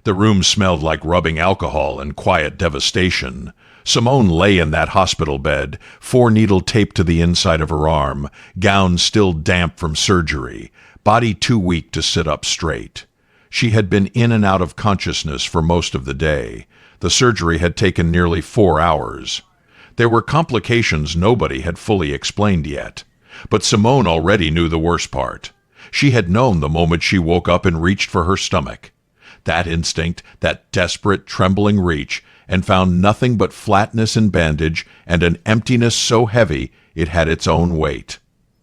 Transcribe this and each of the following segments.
The room smelled like rubbing alcohol and quiet devastation. Simone lay in that hospital bed, 4-needle taped to the inside of her arm, gown still damp from surgery, body too weak to sit up straight. She had been in and out of consciousness for most of the day. The surgery had taken nearly 4 hours. There were complications nobody had fully explained yet. But Simone already knew the worst part. She had known the moment she woke up and reached for her stomach. That instinct, that desperate, trembling reach, and found nothing but flatness and bandage and an emptiness so heavy it had its own weight.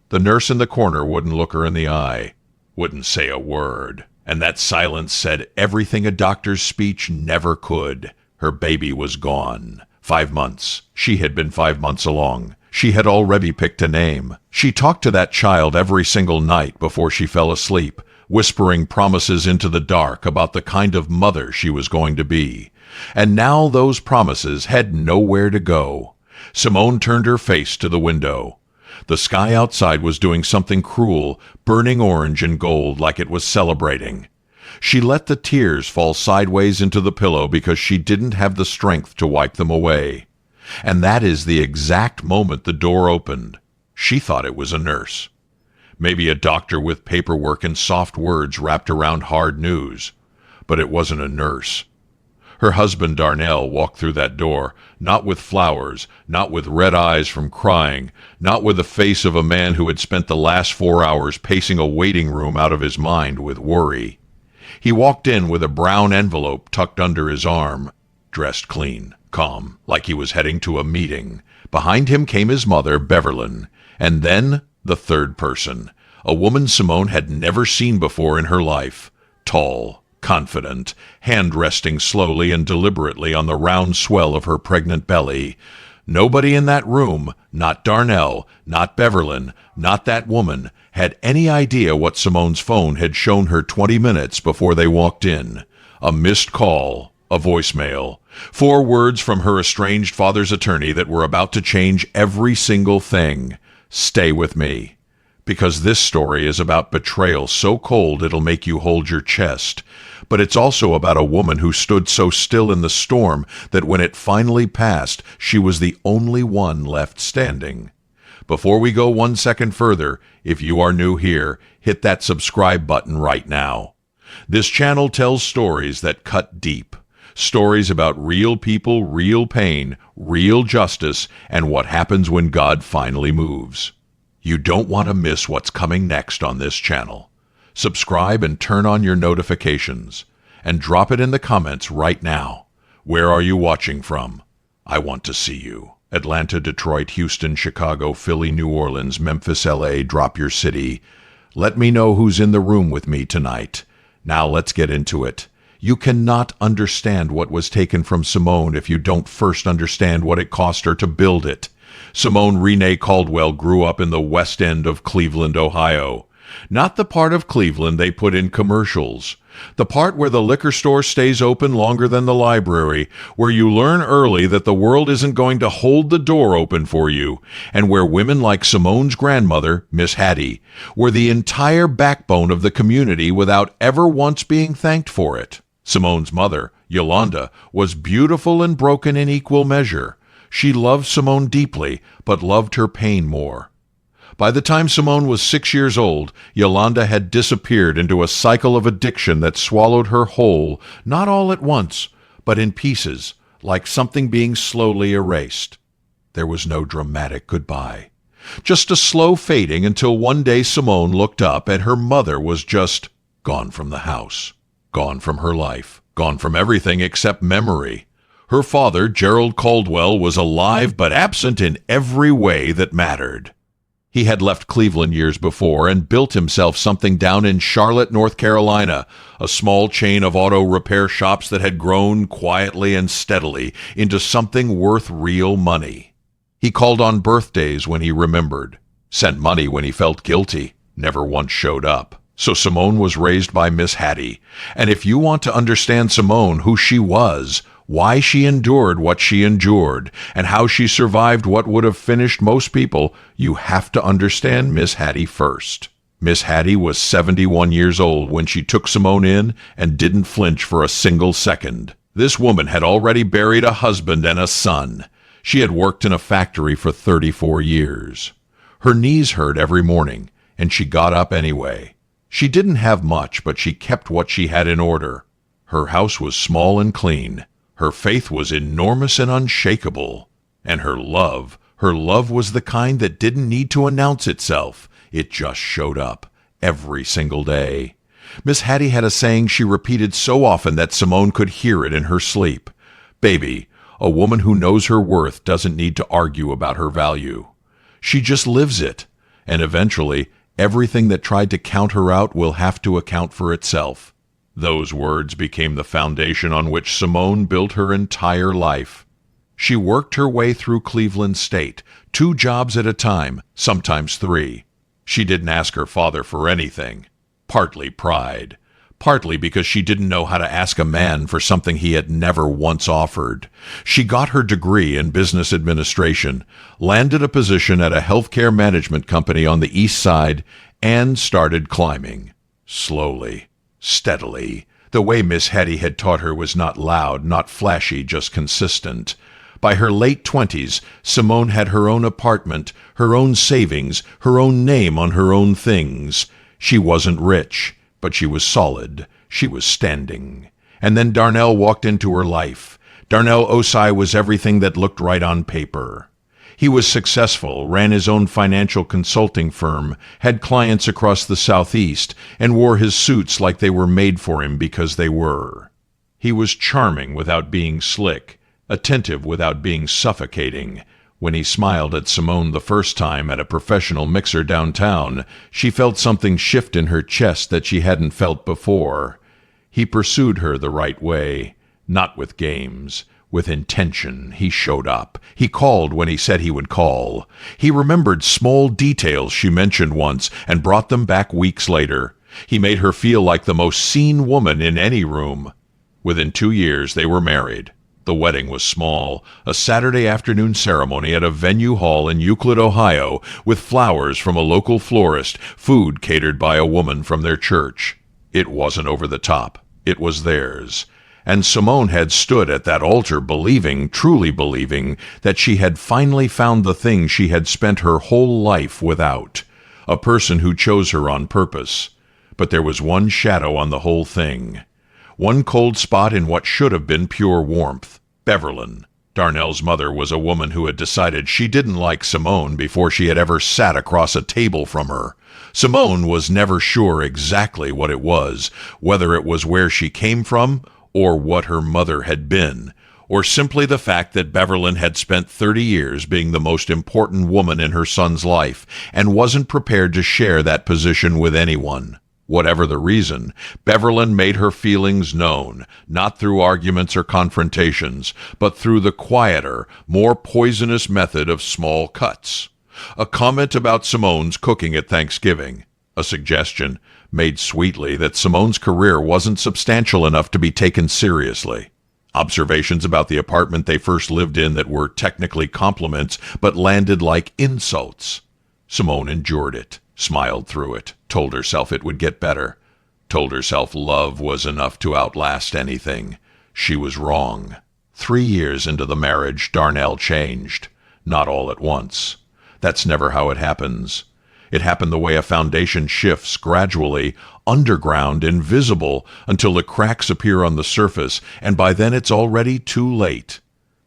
The nurse in the corner wouldn't look her in the eye, wouldn't say a word, and that silence said everything a doctor's speech never could. Her baby was gone. 5 months. She had been 5 months along. She had already picked a name. She talked to that child every single night before she fell asleep, whispering promises into the dark about the kind of mother she was going to be. And now those promises had nowhere to go. Simone turned her face to the window. The sky outside was doing something cruel, burning orange and gold like it was celebrating. She let the tears fall sideways into the pillow because she didn't have the strength to wipe them away. And that is the exact moment the door opened. She thought it was a nurse. Maybe a doctor with paperwork and soft words wrapped around hard news. But it wasn't a nurse. Her husband Darnell walked through that door, not with flowers, not with red eyes from crying, not with the face of a man who had spent the last 4 hours pacing a waiting room out of his mind with worry. He walked in with a brown envelope tucked under his arm, dressed clean, calm, like he was heading to a meeting. Behind him came his mother, Beverlyn, and then the third person, a woman Simone had never seen before in her life, tall, confident, hand resting slowly and deliberately on the round swell of her pregnant belly. Nobody in that room, not Darnell, not Beverlyn, not that woman, had any idea what Simone's phone had shown her 20 minutes before they walked in. A missed call, a voicemail, 4 words from her estranged father's attorney that were about to change every single thing. Stay with me. Because this story is about betrayal so cold it'll make you hold your chest. But it's also about a woman who stood so still in the storm that when it finally passed, she was the only one left standing. Before we go 1 second further, if you are new here, hit that subscribe button right now. This channel tells stories that cut deep. Stories about real people, real pain, real justice, and what happens when God finally moves. You don't want to miss what's coming next on this channel. Subscribe and turn on your notifications. And drop it in the comments right now. Where are you watching from? I want to see you. Atlanta, Detroit, Houston, Chicago, Philly, New Orleans, Memphis, LA, drop your city. Let me know who's in the room with me tonight. Now let's get into it. You cannot understand what was taken from Simone if you don't first understand what it cost her to build it. Simone Renee Caldwell grew up in the West End of Cleveland, Ohio. Not the part of Cleveland they put in commercials. The part where the liquor store stays open longer than the library, where you learn early that the world isn't going to hold the door open for you, and where women like Simone's grandmother, Miss Hattie, were the entire backbone of the community without ever once being thanked for it. Simone's mother, Yolanda, was beautiful and broken in equal measure. She loved Simone deeply, but loved her pain more. By the time Simone was 6 years old, Yolanda had disappeared into a cycle of addiction that swallowed her whole, not all at once, but in pieces, like something being slowly erased. There was no dramatic goodbye. Just a slow fading until one day Simone looked up and her mother was just gone from the house, gone from her life, gone from everything except memory. Her father, Gerald Caldwell, was alive but absent in every way that mattered. He had left Cleveland years before and built himself something down in Charlotte, North Carolina, a small chain of auto repair shops that had grown quietly and steadily into something worth real money. He called on birthdays when he remembered, sent money when he felt guilty, never once showed up. So Simone was raised by Miss Hattie, and if you want to understand Simone, who she was, why she endured what she endured, and how she survived what would have finished most people, you have to understand Miss Hattie first. Miss Hattie was 71 years old when she took Simone in and didn't flinch for a single second. This woman had already buried a husband and a son. She had worked in a factory for 34 years. Her knees hurt every morning, and she got up anyway. She didn't have much, but she kept what she had in order. Her house was small and clean. Her faith was enormous and unshakable. And her love was the kind that didn't need to announce itself. It just showed up every single day. Miss Hattie had a saying she repeated so often that Simone could hear it in her sleep. "Baby, a woman who knows her worth doesn't need to argue about her value. She just lives it, and eventually everything that tried to count her out will have to account for itself." Those words became the foundation on which Simone built her entire life. She worked her way through Cleveland State, 2 jobs at a time, sometimes 3. She didn't ask her father for anything. Partly pride. Partly because she didn't know how to ask a man for something he had never once offered. She got her degree in business administration, landed a position at a healthcare management company on the East Side, and started climbing. Slowly, steadily. The way Miss Hattie had taught her was not loud, not flashy, just consistent. By her late 20s, Simone had her own apartment, her own savings, her own name on her own things. She wasn't rich, but she was solid. She was standing. And then Darnell walked into her life. Darnell Osai was everything that looked right on paper. He was successful, ran his own financial consulting firm, had clients across the Southeast, and wore his suits like they were made for him because they were. He was charming without being slick, attentive without being suffocating. When he smiled at Simone the first time at a professional mixer downtown, she felt something shift in her chest that she hadn't felt before. He pursued her the right way, not with games. With intention, he showed up. He called when he said he would call. He remembered small details she mentioned once and brought them back weeks later. He made her feel like the most seen woman in any room. Within 2 years, they were married. The wedding was small, a Saturday afternoon ceremony at a venue hall in Euclid, Ohio, with flowers from a local florist, food catered by a woman from their church. It wasn't over the top. It was theirs. And Simone had stood at that altar believing, truly believing, that she had finally found the thing she had spent her whole life without. A person who chose her on purpose. But there was one shadow on the whole thing. One cold spot in what should have been pure warmth. Beverlyn. Darnell's mother was a woman who had decided she didn't like Simone before she had ever sat across a table from her. Simone was never sure exactly what it was, whether it was where she came from, or what her mother had been, or simply the fact that Beverlyn had spent 30 years being the most important woman in her son's life, and wasn't prepared to share that position with anyone. Whatever the reason, Beverlyn made her feelings known, not through arguments or confrontations, but through the quieter, more poisonous method of small cuts. A comment about Simone's cooking at Thanksgiving. A suggestion, made sweetly, that Simone's career wasn't substantial enough to be taken seriously. Observations about the apartment they first lived in that were technically compliments, but landed like insults. Simone endured it, smiled through it, told herself it would get better, told herself love was enough to outlast anything. She was wrong. 3 years into the marriage, Darnell changed. Not all at once. That's never how it happens. It happened the way a foundation shifts, gradually, underground, invisible, until the cracks appear on the surface, and by then it's already too late.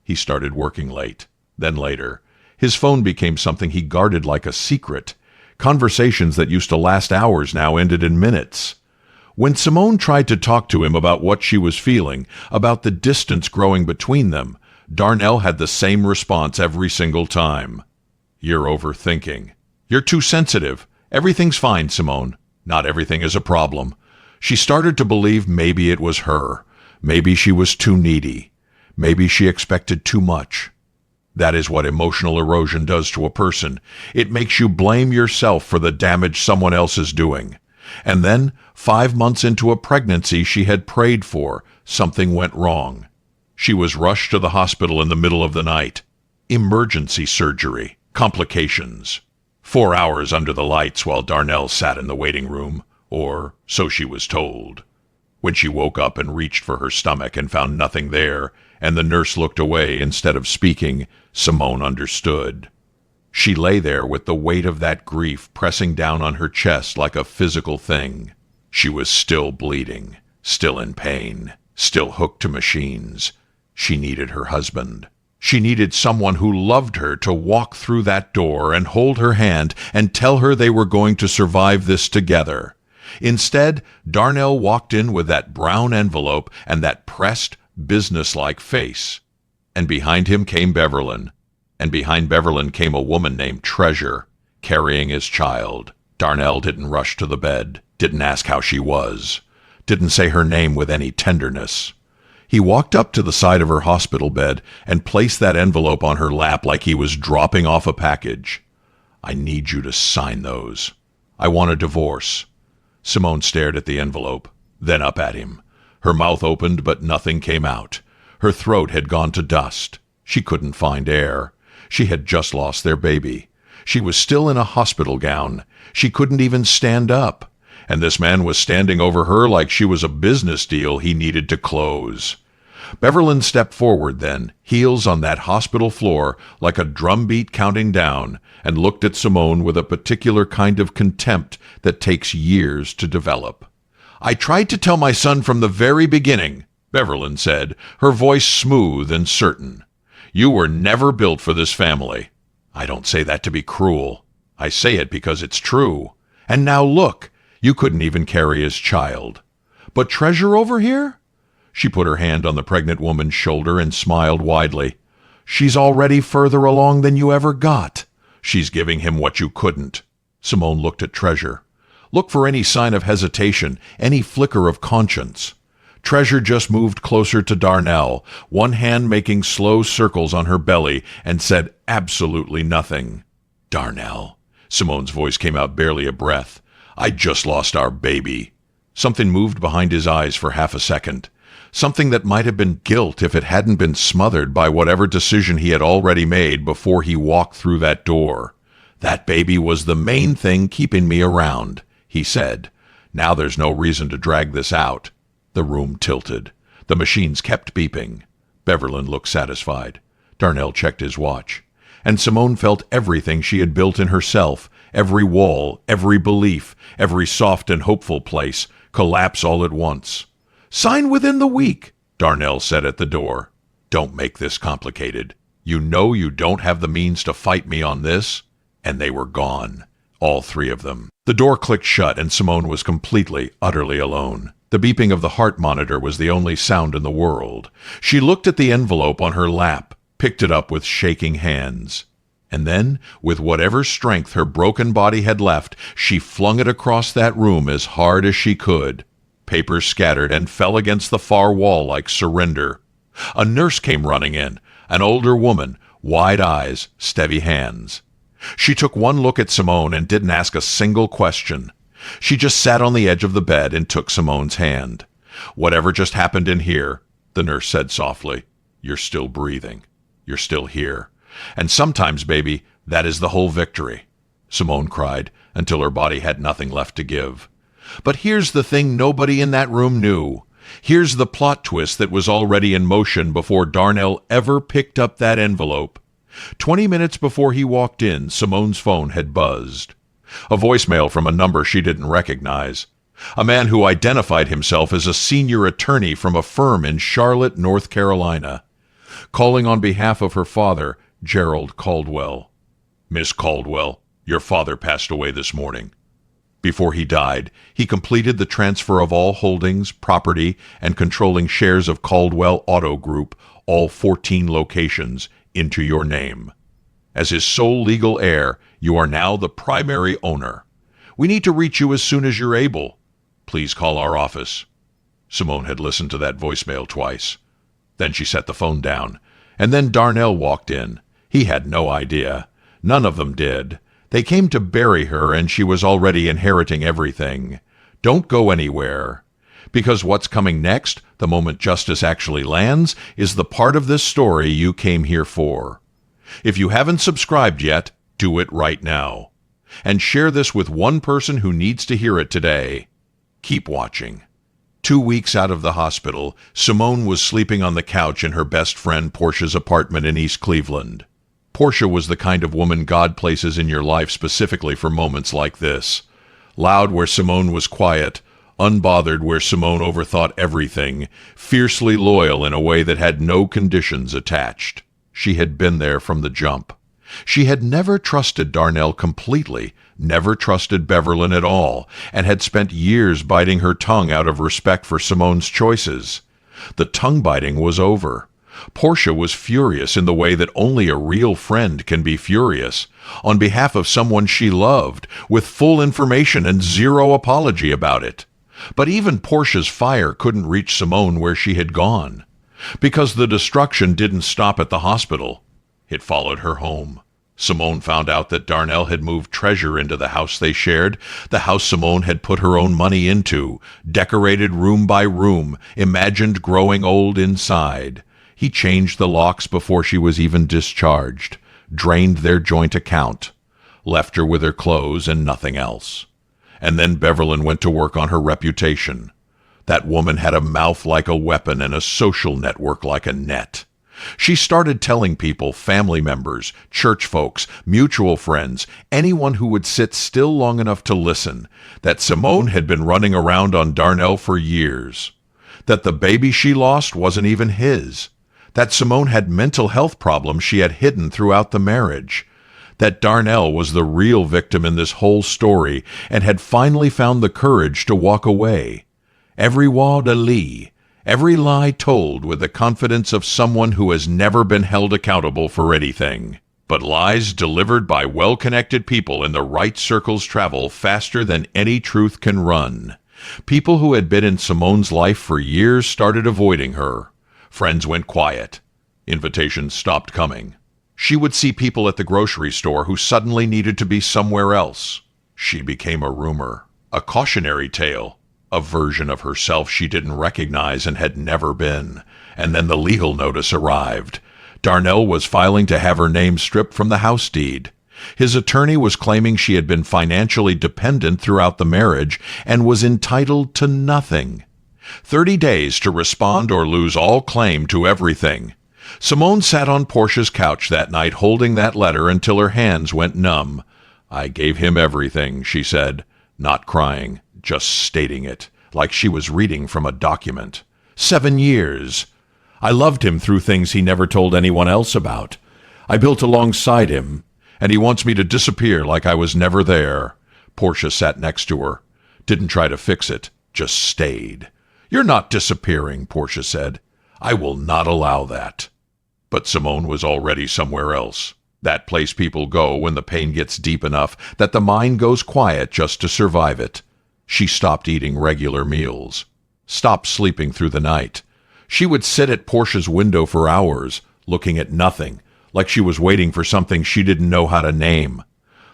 He started working late, then later. His phone became something he guarded like a secret. Conversations that used to last hours now ended in minutes. When Simone tried to talk to him about what she was feeling, about the distance growing between them, Darnell had the same response every single time. "You're overthinking. You're too sensitive. Everything's fine, Simone. Not everything is a problem." She started to believe maybe it was her. Maybe she was too needy. Maybe she expected too much. That is what emotional erosion does to a person. It makes you blame yourself for the damage someone else is doing. And then, 5 months into a pregnancy she had prayed for, something went wrong. She was rushed to the hospital in the middle of the night. Emergency surgery. Complications. 4 hours under the lights while Darnell sat in the waiting room, or so she was told. When she woke up and reached for her stomach and found nothing there, and the nurse looked away instead of speaking, Simone understood. She lay there with the weight of that grief pressing down on her chest like a physical thing. She was still bleeding, still in pain, still hooked to machines. She needed her husband. She needed someone who loved her to walk through that door and hold her hand and tell her they were going to survive this together. Instead, Darnell walked in with that brown envelope and that pressed, businesslike face. And behind him came Beverlyn. And behind Beverlyn came a woman named Treasure, carrying his child. Darnell didn't rush to the bed, didn't ask how she was, didn't say her name with any tenderness. He walked up to the side of her hospital bed and placed that envelope on her lap like he was dropping off a package. "I need you to sign those. I want a divorce." Simone stared at the envelope, then up at him. Her mouth opened, but nothing came out. Her throat had gone to dust. She couldn't find air. She had just lost their baby. She was still in a hospital gown. She couldn't even stand up. And this man was standing over her like she was a business deal he needed to close. Beverlyn stepped forward then, heels on that hospital floor like a drumbeat counting down, and looked at Simone with a particular kind of contempt that takes years to develop. "I tried to tell my son from the very beginning," Beverlyn said, her voice smooth and certain. "You were never built for this family. I don't say that to be cruel. I say it because it's true. And now look, you couldn't even carry his child. But Treasure over here?" She put her hand on the pregnant woman's shoulder and smiled widely. "She's already further along than you ever got. She's giving him what you couldn't." Simone looked at Treasure. Look for any sign of hesitation, any flicker of conscience. Treasure just moved closer to Darnell, one hand making slow circles on her belly, and said absolutely nothing. "Darnell," Simone's voice came out barely a breath. "I just lost our baby." Something moved behind his eyes for half a second. Something that might have been guilt if it hadn't been smothered by whatever decision he had already made before he walked through that door. "That baby was the main thing keeping me around," he said. "Now there's no reason to drag this out." The room tilted. The machines kept beeping. Beverlyn looked satisfied. Darnell checked his watch. And Simone felt everything she had built in herself, every wall, every belief, every soft and hopeful place, collapse all at once. "Sign within the week," Darnell said at the door. "Don't make this complicated. You know you don't have the means to fight me on this." And they were gone. All three of them. The door clicked shut and Simone was completely, utterly alone. The beeping of the heart monitor was the only sound in the world. She looked at the envelope on her lap, picked it up with shaking hands. And then, with whatever strength her broken body had left, she flung it across that room as hard as she could. Papers scattered and fell against the far wall like surrender. A nurse came running in, an older woman, wide eyes, steady hands. She took one look at Simone and didn't ask a single question. She just sat on the edge of the bed and took Simone's hand. "Whatever just happened in here," the nurse said softly, "you're still breathing. You're still here. And sometimes, baby, that is the whole victory." Simone cried until her body had nothing left to give. But here's the thing nobody in that room knew. Here's the plot twist that was already in motion before Darnell ever picked up that envelope. 20 minutes before he walked in, Simone's phone had buzzed. A voicemail from a number she didn't recognize. A man who identified himself as a senior attorney from a firm in Charlotte, North Carolina. Calling on behalf of her father, Gerald Caldwell. "Miss Caldwell, your father passed away this morning. Before he died, he completed the transfer of all holdings, property, and controlling shares of Caldwell Auto Group, all 14 locations, into your name. As his sole legal heir, you are now the primary owner. We need to reach you as soon as you're able. Please call our office." Simone had listened to that voicemail twice. Then she set the phone down. And then Darnell walked in. He had no idea. None of them did. They came to bury her, and she was already inheriting everything. Don't go anywhere. Because what's coming next, the moment justice actually lands, is the part of this story you came here for. If you haven't subscribed yet, do it right now. And share this with one person who needs to hear it today. Keep watching. 2 weeks out of the hospital, Simone was sleeping on the couch in her best friend Portia's apartment in East Cleveland. Portia was the kind of woman God places in your life specifically for moments like this. Loud where Simone was quiet, unbothered where Simone overthought everything, fiercely loyal in a way that had no conditions attached. She had been there from the jump. She had never trusted Darnell completely, never trusted Beverlyn at all, and had spent years biting her tongue out of respect for Simone's choices. The tongue-biting was over. Portia was furious in the way that only a real friend can be furious, on behalf of someone she loved, with full information and zero apology about it. But even Portia's fire couldn't reach Simone where she had gone, because the destruction didn't stop at the hospital. It followed her home. Simone found out that Darnell had moved treasure into the house they shared, the house Simone had put her own money into, decorated room by room, imagined growing old inside. He changed the locks before she was even discharged, drained their joint account, left her with her clothes and nothing else. And then Beverlyn went to work on her reputation. That woman had a mouth like a weapon and a social network like a net. She started telling people, family members, church folks, mutual friends, anyone who would sit still long enough to listen, that Simone had been running around on Darnell for years, that the baby she lost wasn't even his, that Simone had mental health problems she had hidden throughout the marriage, that Darnell was the real victim in this whole story and had finally found the courage to walk away. Every voix de lit, every lie told with the confidence of someone who has never been held accountable for anything. But lies delivered by well-connected people in the right circles travel faster than any truth can run. People who had been in Simone's life for years started avoiding her. Friends went quiet. Invitations stopped coming. She would see people at the grocery store who suddenly needed to be somewhere else. She became a rumor, a cautionary tale, a version of herself she didn't recognize and had never been. And then the legal notice arrived. Darnell was filing to have her name stripped from the house deed. His attorney was claiming she had been financially dependent throughout the marriage and was entitled to nothing. 30 days to respond or lose all claim to everything. Simone sat on Portia's couch that night holding that letter until her hands went numb. "I gave him everything," she said, not crying, just stating it, like she was reading from a document. 7 years. I loved him through things he never told anyone else about. I built alongside him, and he wants me to disappear like I was never there. Portia sat next to her. Didn't try to fix it, just stayed. "You're not disappearing," Portia said. "I will not allow that." But Simone was already somewhere else. That place people go when the pain gets deep enough that the mind goes quiet just to survive it. She stopped eating regular meals, stopped sleeping through the night. She would sit at Portia's window for hours, looking at nothing, like she was waiting for something she didn't know how to name.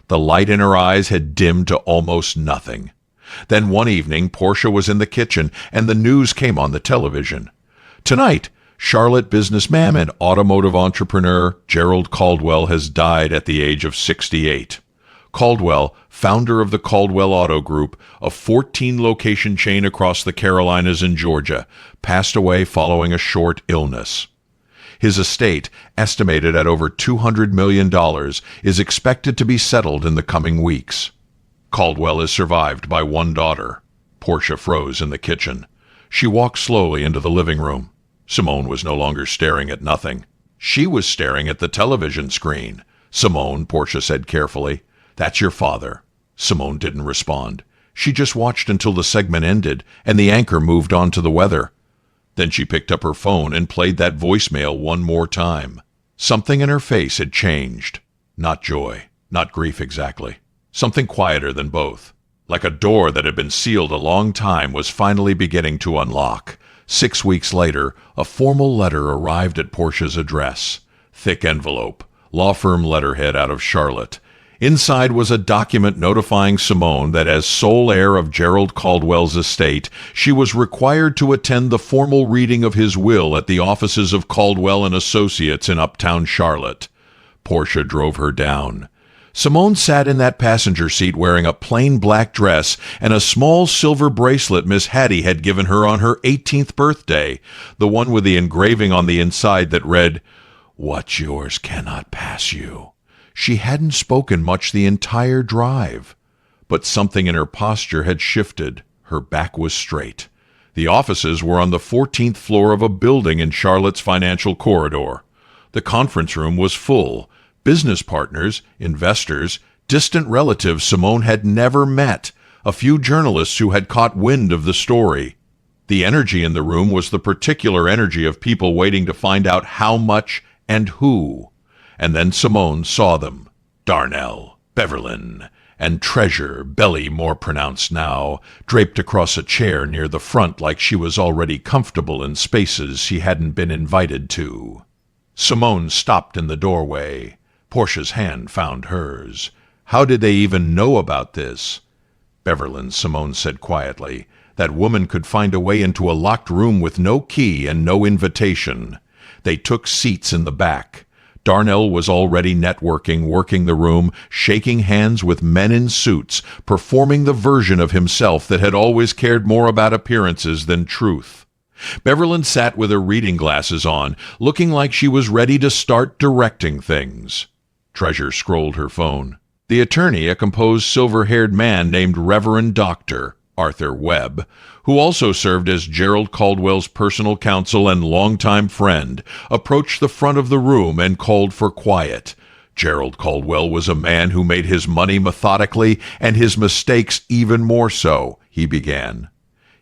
The light in her eyes had dimmed to almost nothing. Then one evening, Portia was in the kitchen, and the news came on the television. Tonight, Charlotte businessman and automotive entrepreneur Gerald Caldwell has died at the age of 68. Caldwell, founder of the Caldwell Auto Group, a 14-location chain across the Carolinas and Georgia, passed away following a short illness. His estate, estimated at over $200 million, is expected to be settled in the coming weeks. Caldwell is survived by one daughter. Portia froze in the kitchen. She walked slowly into the living room. Simone was no longer staring at nothing. She was staring at the television screen. "Simone," Portia said carefully, "that's your father." Simone didn't respond. She just watched until the segment ended and the anchor moved on to the weather. Then she picked up her phone and played that voicemail one more time. Something in her face had changed. Not joy, not grief exactly. Something quieter than both. Like a door that had been sealed a long time was finally beginning to unlock. 6 weeks later, a formal letter arrived at Portia's address. Thick envelope, law firm letterhead out of Charlotte. Inside was a document notifying Simone that as sole heir of Gerald Caldwell's estate, she was required to attend the formal reading of his will at the offices of Caldwell and Associates in uptown Charlotte. Portia drove her down. Simone sat in that passenger seat wearing a plain black dress and a small silver bracelet Miss Hattie had given her on her 18th birthday, the one with the engraving on the inside that read, "What's yours cannot pass you." She hadn't spoken much the entire drive, but something in her posture had shifted. Her back was straight. The offices were on the 14th floor of a building in Charlotte's financial corridor. The conference room was full. Business partners, investors, distant relatives Simone had never met, a few journalists who had caught wind of the story. The energy in the room was the particular energy of people waiting to find out how much and who. And then Simone saw them. Darnell, Beverlyn, and Treasure, belly more pronounced now, draped across a chair near the front like she was already comfortable in spaces she hadn't been invited to. Simone stopped in the doorway. Portia's hand found hers. How did they even know about this? Beverlyn, Simone said quietly. That woman could find a way into a locked room with no key and no invitation. They took seats in the back. Darnell was already networking, working the room, shaking hands with men in suits, performing the version of himself that had always cared more about appearances than truth. Beverlyn sat with her reading glasses on, looking like she was ready to start directing things. Treasure scrolled her phone. The attorney, a composed silver-haired man named Reverend Dr. Arthur Webb, who also served as Gerald Caldwell's personal counsel and longtime friend, approached the front of the room and called for quiet. Gerald Caldwell was a man who made his money methodically and his mistakes even more so, he began.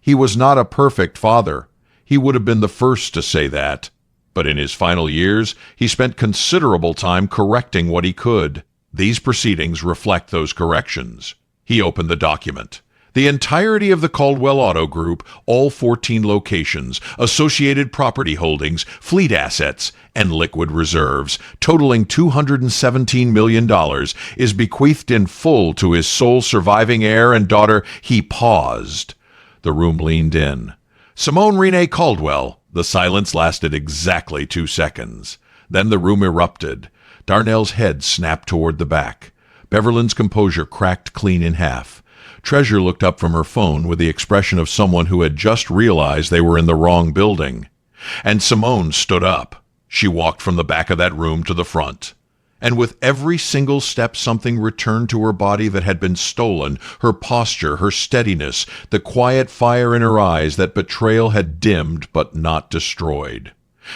He was not a perfect father. He would have been the first to say that. But in his final years, he spent considerable time correcting what he could. These proceedings reflect those corrections. He opened the document. The entirety of the Caldwell Auto Group, all 14 locations, associated property holdings, fleet assets, and liquid reserves, totaling $217 million, is bequeathed in full to his sole surviving heir and daughter. He paused. The room leaned in. Simone Renee Caldwell. The silence lasted exactly 2 seconds. Then the room erupted. Darnell's head snapped toward the back. Beverlyn's composure cracked clean in half. Treasure looked up from her phone with the expression of someone who had just realized they were in the wrong building. And Simone stood up. She walked from the back of that room to the front. And with every single step something returned to her body that had been stolen, her posture, her steadiness, the quiet fire in her eyes that betrayal had dimmed but not destroyed.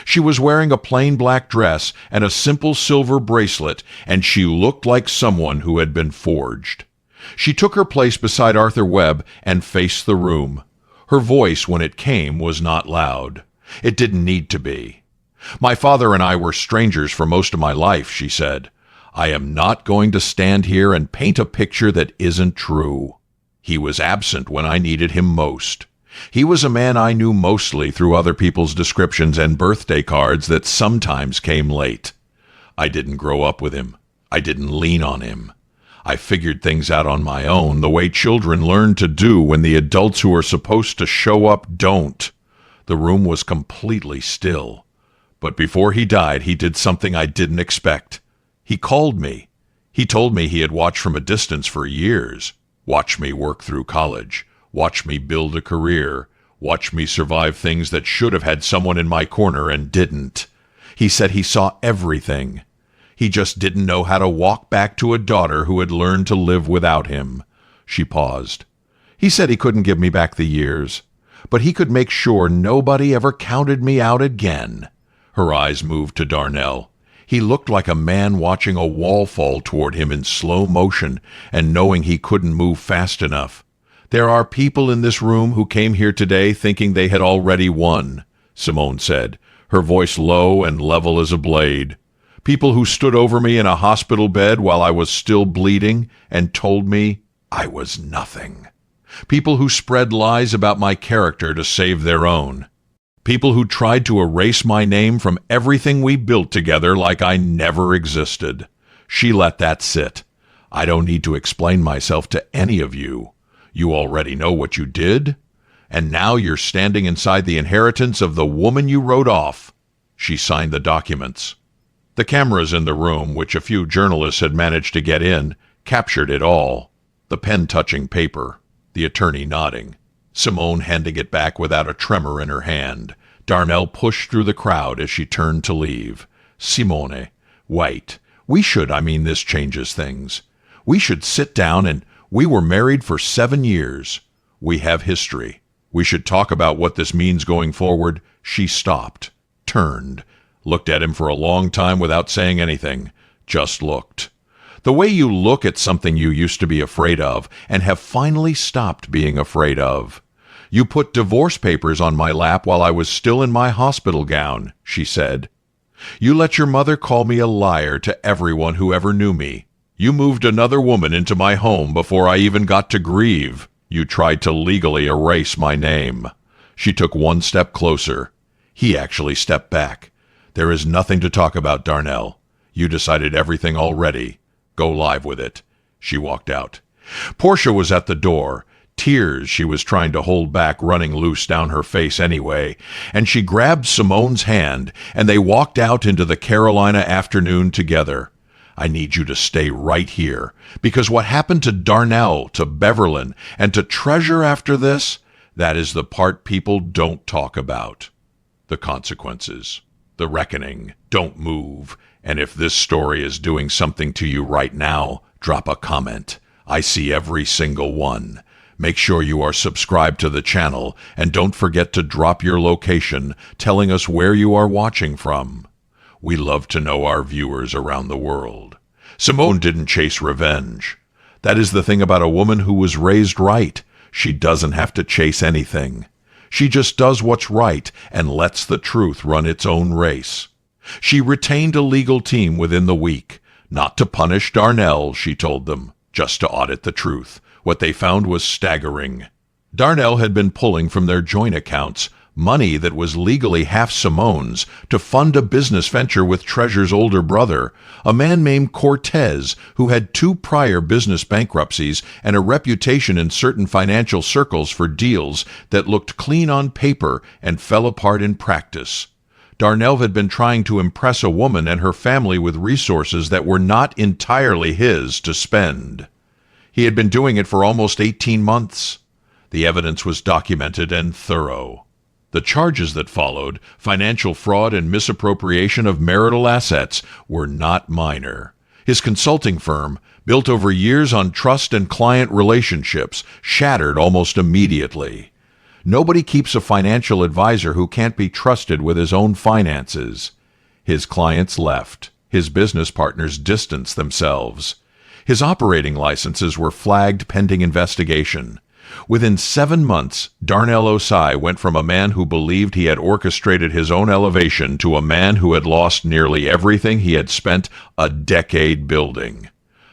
She was wearing a plain black dress and a simple silver bracelet, and she looked like someone who had been forged. She took her place beside Arthur Webb and faced the room. Her voice, when it came, was not loud. It didn't need to be. "My father and I were strangers for most of my life," she said. "I am not going to stand here and paint a picture that isn't true. He was absent when I needed him most. He was a man I knew mostly through other people's descriptions and birthday cards that sometimes came late. I didn't grow up with him. I didn't lean on him. I figured things out on my own, the way children learn to do when the adults who are supposed to show up don't." The room was completely still. But before he died, he did something I didn't expect. He called me. He told me he had watched from a distance for years. Watched me work through college. Watched me build a career. Watched me survive things that should have had someone in my corner and didn't. He said he saw everything. He just didn't know how to walk back to a daughter who had learned to live without him. She paused. He said he couldn't give me back the years, but he could make sure nobody ever counted me out again. Her eyes moved to Darnell. He looked like a man watching a wall fall toward him in slow motion and knowing he couldn't move fast enough. "There are people in this room who came here today thinking they had already won," Simone said, her voice low and level as a blade. "People who stood over me in a hospital bed while I was still bleeding and told me I was nothing. People who spread lies about my character to save their own. People who tried to erase my name from everything we built together like I never existed." She let that sit. "I don't need to explain myself to any of you. You already know what you did. And now you're standing inside the inheritance of the woman you wrote off." She signed the documents. The cameras in the room, which a few journalists had managed to get in, captured it all. The pen touching paper, the attorney nodding, Simone handing it back without a tremor in her hand. Darnell pushed through the crowd as she turned to leave. Simone, wait. This changes things. We should sit down and we were married for 7 years. We have history. We should talk about what this means going forward. She stopped, turned, looked at him for a long time without saying anything, just looked. The way you look at something you used to be afraid of and have finally stopped being afraid of. You put divorce papers on my lap while I was still in my hospital gown, she said. You let your mother call me a liar to everyone who ever knew me. You moved another woman into my home before I even got to grieve. You tried to legally erase my name. She took one step closer. He actually stepped back. There is nothing to talk about, Darnell. You decided everything already. Go live with it. She walked out. Portia was at the door. Tears she was trying to hold back running loose down her face anyway, and she grabbed Simone's hand, and they walked out into the Carolina afternoon together. I need you to stay right here, because what happened to Darnell, to Beverlyn, and to Treasure after this, that is the part people don't talk about. The consequences. The reckoning. Don't move. And if this story is doing something to you right now, drop a comment. I see every single one. Make sure you are subscribed to the channel, and don't forget to drop your location, telling us where you are watching from. We love to know our viewers around the world. Simone didn't chase revenge. That is the thing about a woman who was raised right. She doesn't have to chase anything. She just does what's right and lets the truth run its own race. She retained a legal team within the week, not to punish Darnell, she told them, just to audit the truth. What they found was staggering. Darnell had been pulling from their joint accounts money that was legally half Simone's to fund a business venture with Treasure's older brother, a man named Cortez, who had 2 prior business bankruptcies and a reputation in certain financial circles for deals that looked clean on paper and fell apart in practice. Darnell had been trying to impress a woman and her family with resources that were not entirely his to spend. He had been doing it for almost 18 months. The evidence was documented and thorough. The charges that followed, financial fraud and misappropriation of marital assets, were not minor. His consulting firm, built over years on trust and client relationships, shattered almost immediately. Nobody keeps a financial advisor who can't be trusted with his own finances. His clients left. His business partners distanced themselves. His operating licenses were flagged pending investigation. Within 7 months, Darnell Osai went from a man who believed he had orchestrated his own elevation to a man who had lost nearly everything he had spent a decade building.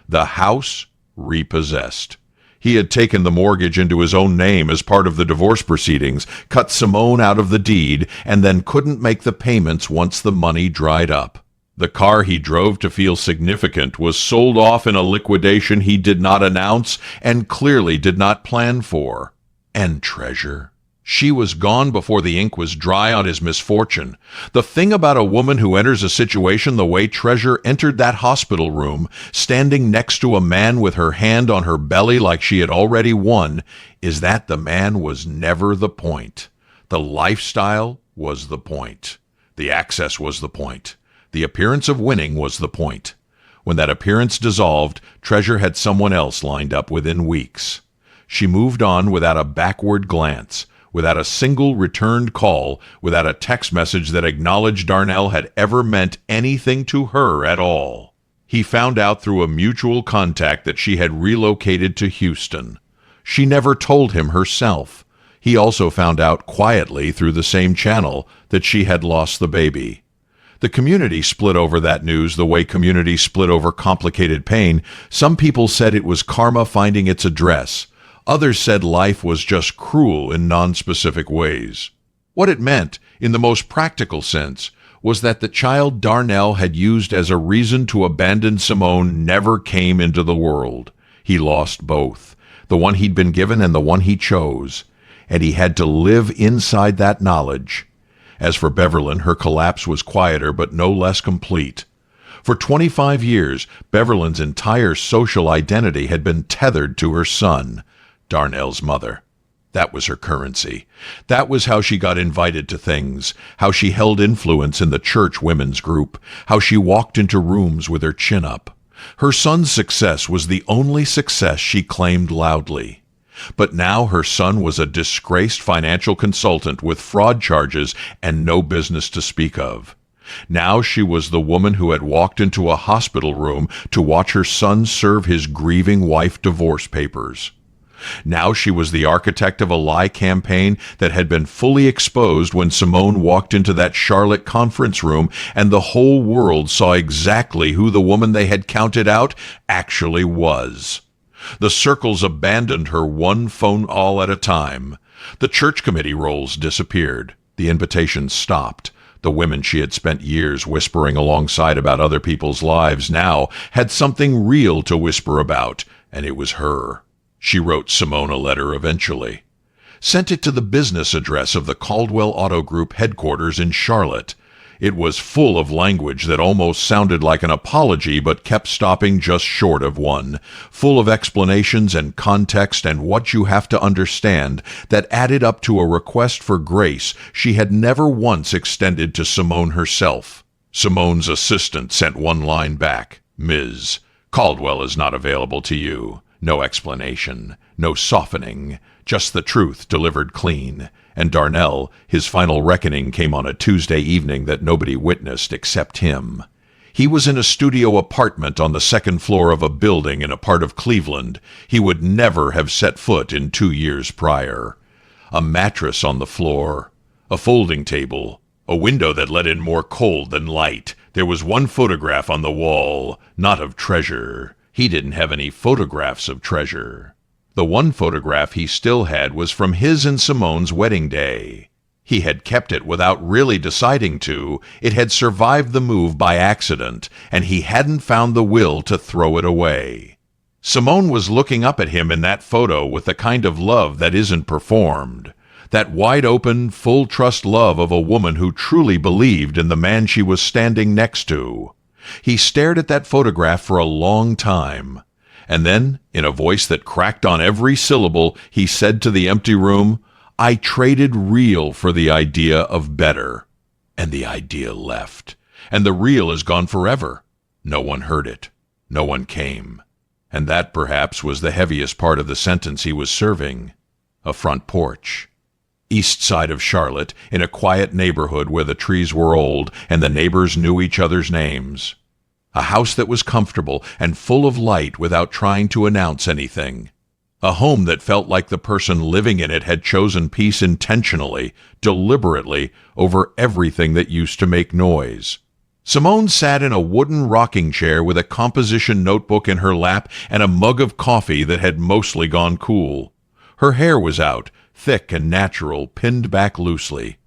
The house repossessed. He had taken the mortgage into his own name as part of the divorce proceedings, cut Simone out of the deed, and then couldn't make the payments once the money dried up. The car he drove to feel significant was sold off in a liquidation he did not announce and clearly did not plan for. And Treasure. She was gone before the ink was dry on his misfortune. The thing about a woman who enters a situation the way Treasure entered that hospital room, standing next to a man with her hand on her belly like she had already won, is that the man was never the point. The lifestyle was the point. The access was the point. The appearance of winning was the point. When that appearance dissolved, Treasure had someone else lined up within weeks. She moved on without a backward glance, without a single returned call, without a text message that acknowledged Darnell had ever meant anything to her at all. He found out through a mutual contact that she had relocated to Houston. She never told him herself. He also found out quietly through the same channel that she had lost the baby. The community split over that news the way communities split over complicated pain. Some people said it was karma finding its address. Others said life was just cruel in non-specific ways. What it meant, in the most practical sense, was that the child Darnell had used as a reason to abandon Simone never came into the world. He lost both, the one he'd been given and the one he chose, and he had to live inside that knowledge. As for Beverlyn, her collapse was quieter but no less complete. For 25 years, Beverly's entire social identity had been tethered to her son, Darnell's mother. That was her currency. That was how she got invited to things, how she held influence in the church women's group, how she walked into rooms with her chin up. Her son's success was the only success she claimed loudly. But now her son was a disgraced financial consultant with fraud charges and no business to speak of. Now she was the woman who had walked into a hospital room to watch her son serve his grieving wife divorce papers. Now she was the architect of a lie campaign that had been fully exposed when Simone walked into that Charlotte conference room, and the whole world saw exactly who the woman they had counted out actually was. The circles abandoned her one phone call at a time. The church committee roles disappeared. The invitations stopped. The women she had spent years whispering alongside about other people's lives now had something real to whisper about, and it was her. She wrote Simone a letter eventually. Sent it to the business address of the Caldwell Auto Group headquarters in Charlotte. It was full of language that almost sounded like an apology but kept stopping just short of one, full of explanations and context and what you have to understand that added up to a request for grace she had never once extended to Simone herself. Simone's assistant sent one line back, "Ms. Caldwell is not available to you. No explanation, no softening, just the truth delivered clean." And Darnell, his final reckoning came on a Tuesday evening that nobody witnessed except him. He was in a studio apartment on the second floor of a building in a part of Cleveland he would never have set foot in 2 years prior. A mattress on the floor, a folding table, a window that let in more cold than light. There was one photograph on the wall, not of treasure. He didn't have any photographs of treasure. The one photograph he still had was from his and Simone's wedding day. He had kept it without really deciding to. It had survived the move by accident, and he hadn't found the will to throw it away. Simone was looking up at him in that photo with the kind of love that isn't performed. That wide-open, full-trust love of a woman who truly believed in the man she was standing next to. He stared at that photograph for a long time. And then, in a voice that cracked on every syllable, he said to the empty room, "I traded real for the idea of better." And the idea left. And the real is gone forever. No one heard it. No one came. And that, perhaps, was the heaviest part of the sentence he was serving. A front porch. East side of Charlotte, in a quiet neighborhood where the trees were old and the neighbors knew each other's names. A house that was comfortable and full of light without trying to announce anything. A home that felt like the person living in it had chosen peace intentionally, deliberately, over everything that used to make noise. Simone sat in a wooden rocking chair with a composition notebook in her lap and a mug of coffee that had mostly gone cool. Her hair was out, thick and natural, pinned back loosely.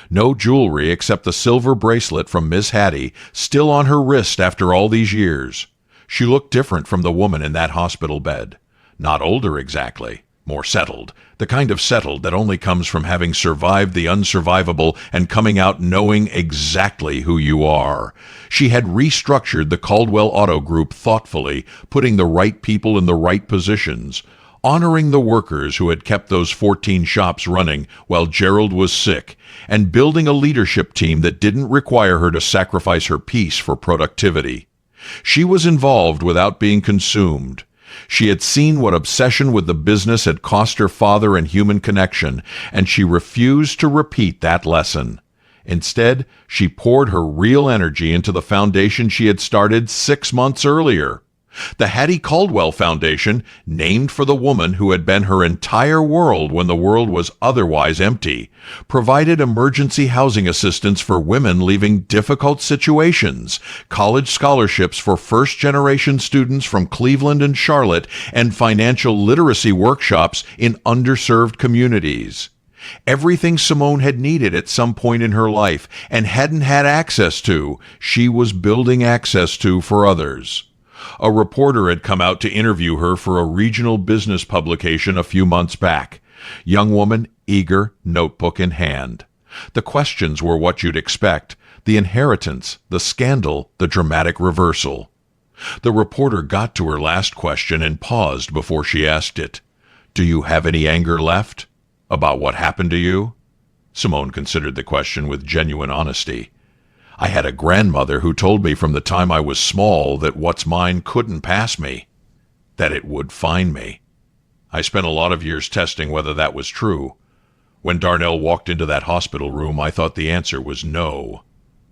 No jewelry except the silver bracelet from Miss Hattie, still on her wrist after all these years. She looked different from the woman in that hospital bed. Not older exactly, more settled, the kind of settled that only comes from having survived the unsurvivable and coming out knowing exactly who you are. She had restructured the Caldwell Auto Group thoughtfully, putting the right people in the right positions, honoring the workers who had kept those 14 shops running while Gerald was sick, and building a leadership team that didn't require her to sacrifice her peace for productivity. She was involved without being consumed. She had seen what obsession with the business had cost her father in human connection, and she refused to repeat that lesson. Instead, she poured her real energy into the foundation she had started 6 months earlier. The Hattie Caldwell Foundation, named for the woman who had been her entire world when the world was otherwise empty, provided emergency housing assistance for women leaving difficult situations, college scholarships for first-generation students from Cleveland and Charlotte, and financial literacy workshops in underserved communities. Everything Simone had needed at some point in her life and hadn't had access to, she was building access to for others. A reporter had come out to interview her for a regional business publication a few months back. Young woman, eager, notebook in hand. The questions were what you'd expect. The inheritance, the scandal, the dramatic reversal. The reporter got to her last question and paused before she asked it. Do you have any anger left? About what happened to you? Simone considered the question with genuine honesty. I had a grandmother who told me from the time I was small that what's mine couldn't pass me, that it would find me. I spent a lot of years testing whether that was true. When Darnell walked into that hospital room, I thought the answer was no.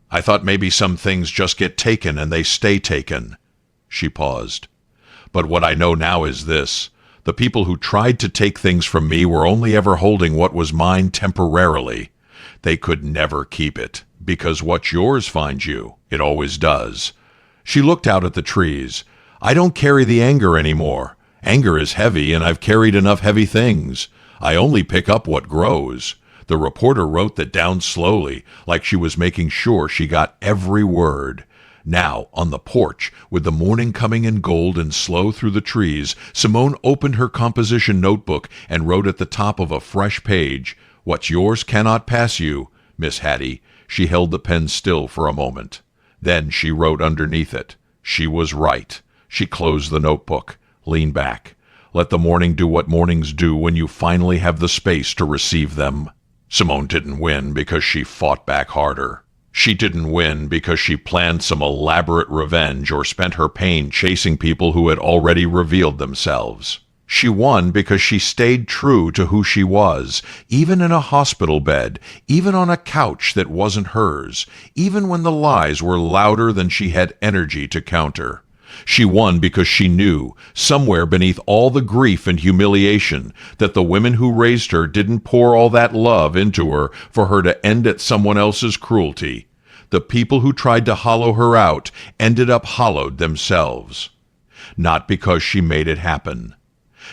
I thought maybe some things just get taken and they stay taken. She paused. But what I know now is this. The people who tried to take things from me were only ever holding what was mine temporarily. They could never keep it, because what's yours finds you. It always does. She looked out at the trees. I don't carry the anger anymore. Anger is heavy, and I've carried enough heavy things. I only pick up what grows. The reporter wrote that down slowly, like she was making sure she got every word. Now, on the porch, with the morning coming in gold and slow through the trees, Simone opened her composition notebook and wrote at the top of a fresh page, What's yours cannot pass you, Miss Hattie. She held the pen still for a moment. Then she wrote underneath it. She was right. She closed the notebook, leaned back. Let the morning do what mornings do when you finally have the space to receive them. Simone didn't win because she fought back harder. She didn't win because she planned some elaborate revenge or spent her pain chasing people who had already revealed themselves. She won because she stayed true to who she was, even in a hospital bed, even on a couch that wasn't hers, even when the lies were louder than she had energy to counter. She won because she knew, somewhere beneath all the grief and humiliation, that the women who raised her didn't pour all that love into her for her to end at someone else's cruelty. The people who tried to hollow her out ended up hollowed themselves. Not because she made it happen.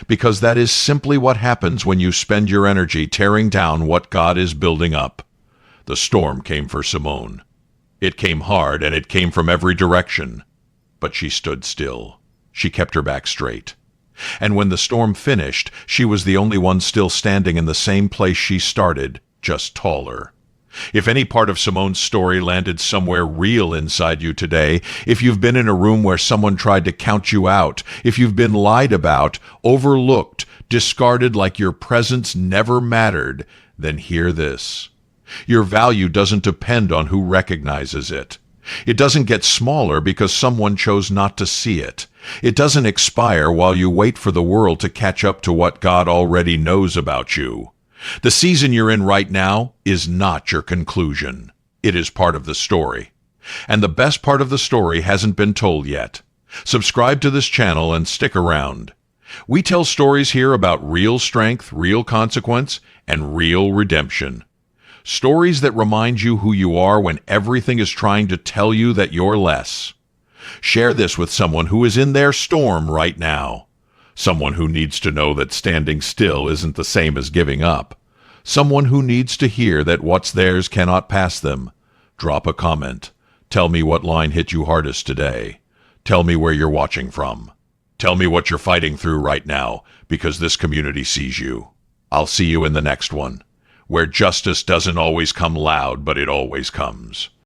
Because that is simply what happens when you spend your energy tearing down what God is building up. The storm came for Simone. It came hard, and it came from every direction. But she stood still. She kept her back straight. And when the storm finished, she was the only one still standing in the same place she started, just taller. If any part of Simone's story landed somewhere real inside you today, if you've been in a room where someone tried to count you out, if you've been lied about, overlooked, discarded like your presence never mattered, then hear this. Your value doesn't depend on who recognizes it. It doesn't get smaller because someone chose not to see it. It doesn't expire while you wait for the world to catch up to what God already knows about you. The season you're in right now is not your conclusion. It is part of the story. And the best part of the story hasn't been told yet. Subscribe to this channel and stick around. We tell stories here about real strength, real consequence, and real redemption. Stories that remind you who you are when everything is trying to tell you that you're less. Share this with someone who is in their storm right now. Someone who needs to know that standing still isn't the same as giving up. Someone who needs to hear that what's theirs cannot pass them. Drop a comment. Tell me what line hit you hardest today. Tell me where you're watching from. Tell me what you're fighting through right now, because this community sees you. I'll see you in the next one, where justice doesn't always come loud, but it always comes.